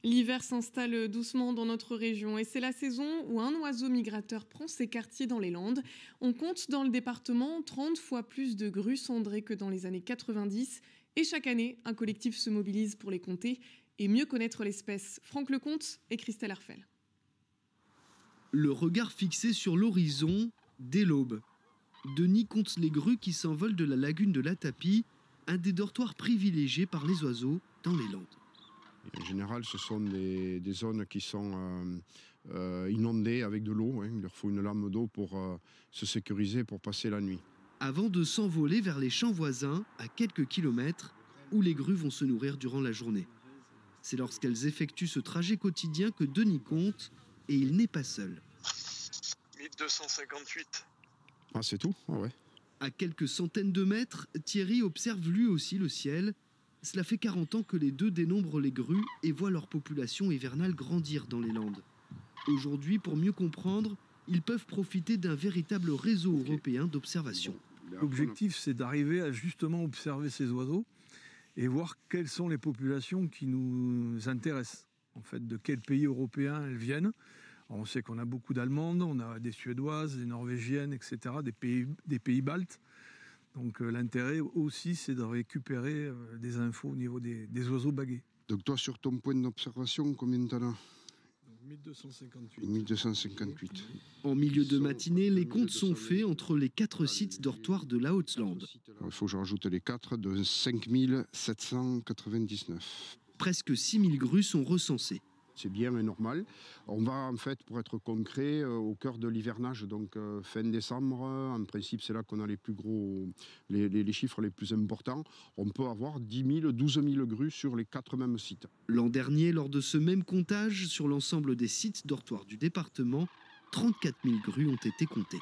L'hiver s'installe doucement dans notre région et c'est la saison où un oiseau migrateur prend ses quartiers dans les Landes. On compte dans le département 30 fois plus de grues cendrées que dans les années 90 et chaque année, un collectif se mobilise pour les compter et mieux connaître l'espèce. Franck Lecomte et Christelle Arfel. Le regard fixé sur l'horizon dès l'aube. Denis compte les grues qui s'envolent de la lagune de la Tapie, un des dortoirs privilégiés par les oiseaux dans les Landes. En général, ce sont des zones qui sont inondées avec de l'eau. Il leur faut une lame d'eau pour se sécuriser, pour passer la nuit. Avant de s'envoler vers les champs voisins, à quelques kilomètres, où les grues vont se nourrir durant la journée. C'est lorsqu'elles effectuent ce trajet quotidien que Denis compte, et il n'est pas seul. 1258. Ah, c'est tout? Ah ouais. À quelques centaines de mètres, Thierry observe lui aussi le ciel. Cela fait 40 ans que les deux dénombrent les grues et voient leur population hivernale grandir dans les Landes. Aujourd'hui, pour mieux comprendre, ils peuvent profiter d'un véritable réseau européen d'observation. L'objectif, c'est d'arriver à justement observer ces oiseaux et voir quelles sont les populations qui nous intéressent. En fait, de quel pays européen elles viennent. Alors, on sait qu'on a beaucoup d'Allemandes, on a des Suédoises, des Norvégiennes, etc., des pays baltes. Donc l'intérêt aussi, c'est de récupérer des infos au niveau des oiseaux baguets. Donc toi, sur ton point d'observation, combien t'en as? 1258. 1258. En milieu de matinée, les comptes sont faits entre les 4 sites dortoirs de la Haute-Lande. Il faut que je rajoute les 4 de 5799. Presque 6000 grues sont recensées. C'est bien et normal. On va en fait, pour être concret, au cœur de l'hivernage, donc fin décembre. En principe, c'est là qu'on a les plus gros, les chiffres les plus importants. On peut avoir 10 000, 12 000 grues sur les 4 mêmes sites. L'an dernier, lors de ce même comptage, sur l'ensemble des sites dortoirs du département, 34 000 grues ont été comptées.